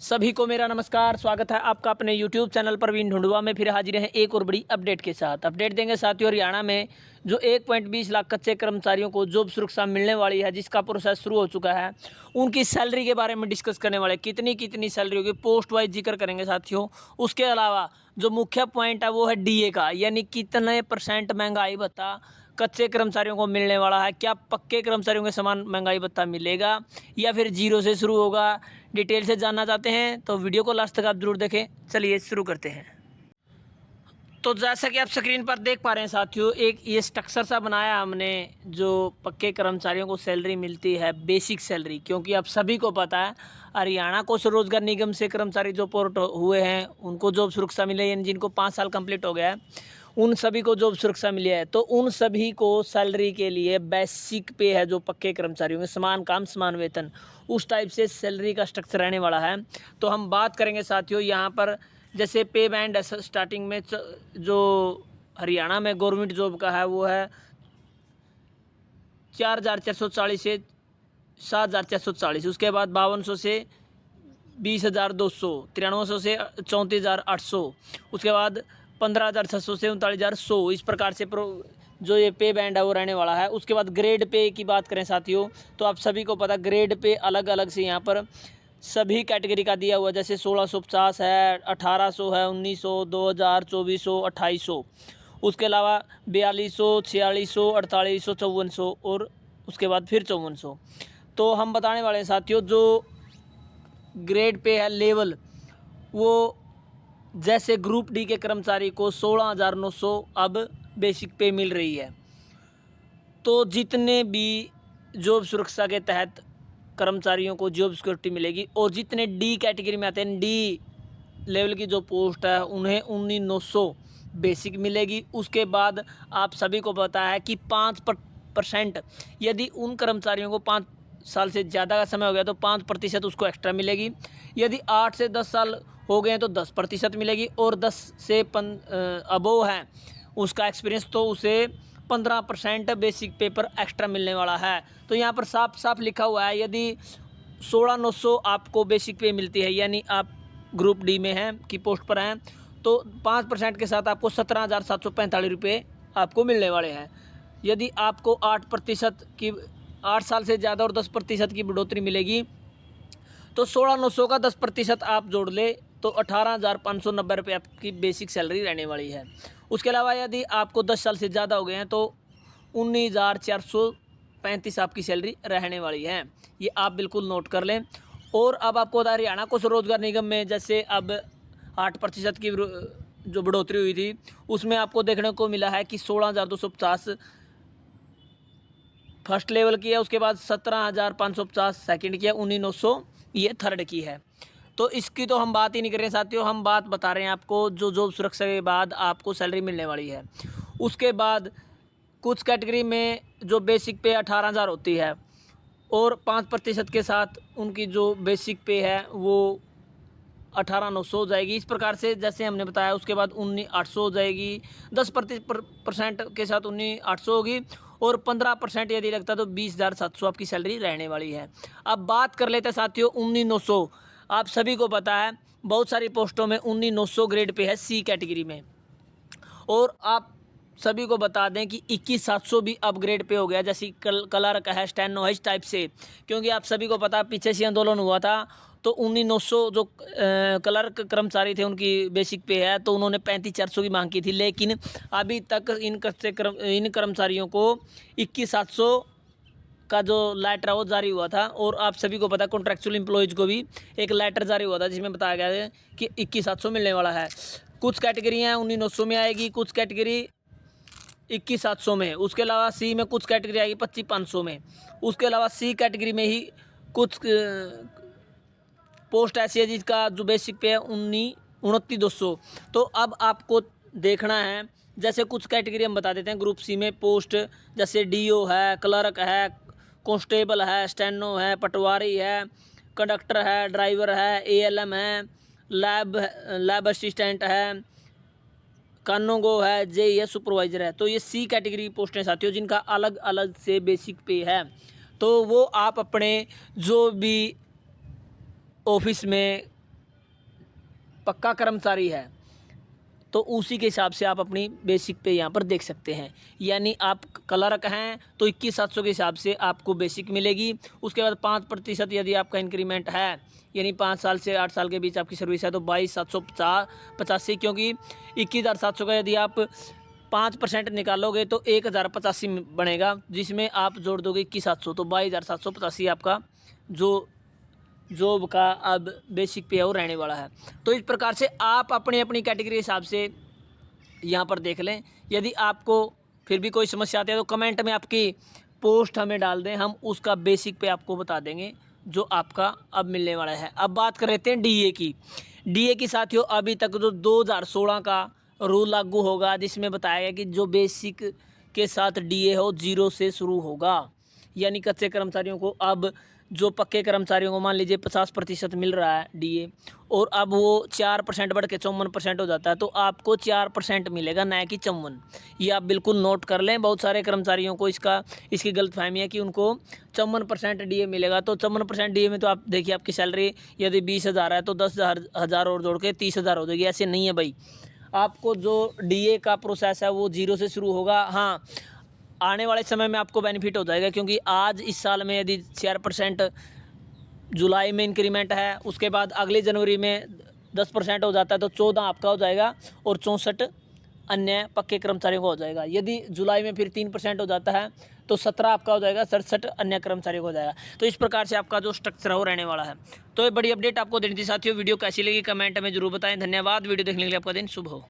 सभी को मेरा नमस्कार। स्वागत है आपका अपने YouTube चैनल प्रवीण ढूंढुआ में। फिर हाजिर हैं एक और बड़ी अपडेट के साथ। अपडेट देंगे साथियों, हरियाणा में जो 1.20 लाख कच्चे कर्मचारियों को जॉब सुरक्षा मिलने वाली है, जिसका प्रोसेस शुरू हो चुका है, उनकी सैलरी के बारे में डिस्कस करने वाले। कितनी सैलरी होगी, पोस्ट वाइज जिक्र करेंगे साथियों। उसके अलावा जो मुख्य पॉइंट है वो है DA का, यानी कितने % महंगाई भत्ता कच्चे कर्मचारियों को मिलने वाला है। क्या पक्के कर्मचारियों के समान महंगाई भत्ता मिलेगा या फिर जीरो से शुरू होगा? डिटेल से जानना चाहते हैं तो वीडियो को लास्ट तक आप जरूर देखें। चलिए शुरू करते हैं। तो जैसा कि आप स्क्रीन पर देख पा रहे हैं साथियों, एक ये स्ट्रक्चर सा बनाया हमने जो पक्के कर्मचारियों को सैलरी मिलती है, बेसिक सैलरी। क्योंकि आप सभी को पता है हरियाणा को स्वरोजगार निगम से कर्मचारी जो पोर्ट हुए हैं उनको जॉब सुरक्षा मिली है, यानी जिनको 5 साल कंप्लीट हो गया है उन सभी को जॉब सुरक्षा मिली है। तो उन सभी को सैलरी के लिए बेसिक पे है, जो पक्के कर्मचारियों में समान काम समान वेतन, उस टाइप से सैलरी का स्ट्रक्चर रहने वाला है। तो हम बात करेंगे साथियों यहाँ पर, जैसे पे बैंड स्टार्टिंग में जो हरियाणा में गवर्नमेंट जॉब का है वो है 4,440 से 7,440। उसके बाद 5200 से 20,200, 9300 से 34,800। उसके बाद 15,600 से 39,100। इस प्रकार से जो ये पे बैंड है वो रहने वाला है। उसके बाद ग्रेड पे की बात करें साथियों, तो आप सभी को पता ग्रेड पे अलग अलग से यहाँ पर सभी कैटेगरी का दिया हुआ है। जैसे 1650 है, 1800 है, 1900, 2000, 2400, 2800। उसके अलावा 4200, 4600, 4800, 5400 और उसके बाद फिर 5400। तो हम बताने वाले हैं साथियों, जो ग्रेड पे है लेवल, वो जैसे ग्रुप डी के कर्मचारी को 16,900 अब बेसिक पे मिल रही है। तो जितने भी जॉब सुरक्षा के तहत कर्मचारियों को जॉब सिक्योरिटी मिलेगी और जितने डी कैटेगरी में आते हैं, डी लेवल की जो पोस्ट है, उन्हें 19,900 बेसिक मिलेगी। उसके बाद आप सभी को पता है कि 5% यदि उन कर्मचारियों को 5 साल से ज़्यादा का समय हो गया तो 5% उसको एक्स्ट्रा मिलेगी। यदि 8 से 10 साल हो गए हैं तो 10% मिलेगी, और 10 से अबोव है उसका एक्सपीरियंस तो उसे 15% बेसिक पेपर एक्स्ट्रा मिलने वाला है। तो यहाँ पर साफ साफ लिखा हुआ है, यदि 16,900 आपको बेसिक पे मिलती है, यानी आप ग्रुप डी में हैं की पोस्ट पर हैं, तो 5% के साथ आपको 17,745 रुपये आपको मिलने वाले हैं। यदि आपको 8% की 8 साल से ज़्यादा और 10% की बढ़ोतरी मिलेगी तो 16,900 का 10% आप जोड़ ले तो 18,590 रुपये आपकी बेसिक सैलरी रहने वाली है। उसके अलावा यदि आपको 10 साल से ज़्यादा हो गए हैं तो 19,435 आपकी सैलरी रहने वाली है। ये आप बिल्कुल नोट कर लें। और अब आपको बता, हरियाणा को स्वरोजगार निगम में जैसे अब 8% की जो बढ़ोतरी हुई थी, उसमें आपको देखने को मिला है कि 16,250 फर्स्ट लेवल की है, उसके बाद 17,550 सेकंड की है, 19,900 ये थर्ड की है। तो इसकी तो हम बात ही नहीं कर रहे हैं साथियों, हम बात बता रहे हैं आपको जो जॉब सुरक्षा के बाद आपको सैलरी मिलने वाली है। उसके बाद कुछ कैटेगरी में जो बेसिक पे 18,000 होती है और 5% के साथ उनकी जो बेसिक पे है वो 18,900 हो जाएगी। इस प्रकार से जैसे हमने बताया। उसके बाद 19,800 हो जाएगी, 10% के साथ 19,800 होगी, और 15% यदि लगता है तो 20,700 आपकी सैलरी रहने वाली है। अब बात कर लेते हैं साथियों 19,900। आप सभी को पता है बहुत सारी पोस्टों में 19,900 ग्रेड पे है सी कैटेगरी में, और आप सभी को बता दें कि 21,700 भी अपग्रेड पे हो गया, जैसे क्लर्क है, स्टेनो है, इस टाइप से। क्योंकि आप सभी को पता पीछे से आंदोलन हुआ था तो 19,900 जो क्लर्क कर्मचारी थे उनकी बेसिक पे है, तो उन्होंने 35,400 की मांग की थी। लेकिन अभी तक इन कर्मचारियों को 21,700 का जो लेटर है वो जारी हुआ था। और आप सभी को पता कॉन्ट्रेक्चुअल एम्प्लॉयज़ को भी एक लेटर जारी हुआ था जिसमें बताया गया है कि 21,700 मिलने वाला है। कुछ कैटेगरियाँ 19,900 में आएगी, कुछ कैटेगरी 21,700 में। उसके अलावा सी में कुछ कैटेगरी आएगी 25,500 में। उसके अलावा सी कैटेगरी में ही कुछ पोस्ट ऐसी है जिसका जो बेसिक पे है 29,200। तो अब आपको देखना है, जैसे कुछ कैटेगरी हम बता देते हैं। ग्रुप सी में पोस्ट जैसे DO है, क्लर्क है, कांस्टेबल है, स्टेनो है, पटवारी है, कंडक्टर है, ड्राइवर है, ALM है, लैब असिस्टेंट है, कानूगो है, JES सुपरवाइजर है। तो ये सी कैटेगरी की पोस्टें साथियों जिनका अलग अलग से बेसिक पे है। तो वो आप अपने जो भी ऑफिस में पक्का कर्मचारी है तो उसी के हिसाब से आप अपनी बेसिक पे यहाँ पर देख सकते हैं। यानी आप क्लर्क हैं तो 21,700 के हिसाब से आपको बेसिक मिलेगी। उसके बाद 5% यदि आपका इंक्रीमेंट है, यानी 5 साल से 8 साल के बीच आपकी सर्विस है तो 22,785, क्योंकि 21,700 का यदि आप 5% निकालोगे तो 1,085 बनेगा, जिसमें आप जोड़ दोगे 21,700 तो 22,785 आपका जो जॉब का अब बेसिक पे है वो रहने वाला है। तो इस प्रकार से आप अपनी अपनी कैटेगरी के हिसाब से यहाँ पर देख लें। यदि आपको फिर भी कोई समस्या आती है तो कमेंट में आपकी पोस्ट हमें डाल दें, हम उसका बेसिक पे आपको बता देंगे जो आपका अब मिलने वाला है। अब बात कर लेते हैं डीए की। डीए की साथियों अभी तक जो 2016 का रूल लागू होगा, जिसमें बताया गया कि जो बेसिक के साथ डीए हो 0 से शुरू होगा। यानी कच्चे कर्मचारियों को अब जो पक्के कर्मचारियों को मान लीजिए 50% मिल रहा है डीए, और अब वो 4% बढ़ के 54% हो जाता है, तो आपको 4% मिलेगा, न कि 54। ये आप बिल्कुल नोट कर लें। बहुत सारे कर्मचारियों को इसकी गलतफहमी है कि उनको 54% डीए मिलेगा। तो 54% डीए में तो आप देखिए आपकी सैलरी यदि 20,000 है तो 10,000 और जोड़ के 30,000 हो जाएगी। ऐसे नहीं है भाई, आपको जो डीए का प्रोसेस है वो 0 से शुरू होगा। हाँ, आने वाले समय में आपको बेनिफिट हो जाएगा, क्योंकि आज इस साल में यदि 4% जुलाई में इंक्रीमेंट है, उसके बाद अगले जनवरी में 10% हो जाता है तो 14 आपका हो जाएगा और 64 अन्य पक्के कर्मचारियों का हो जाएगा। यदि जुलाई में फिर 3% हो जाता है तो 17 आपका हो जाएगा, 67 अन्य कर्मचारियों का हो जाएगा। तो इस प्रकार से आपका जो स्ट्रक्चर है वो रहने वाला है। तो ये बड़ी अपडेट आपको देनी थी साथियों। वीडियो कैसी लगी कमेंट में जरूर बताएं। धन्यवाद। वीडियो देखने के लिए आपका दिन शुभ हो।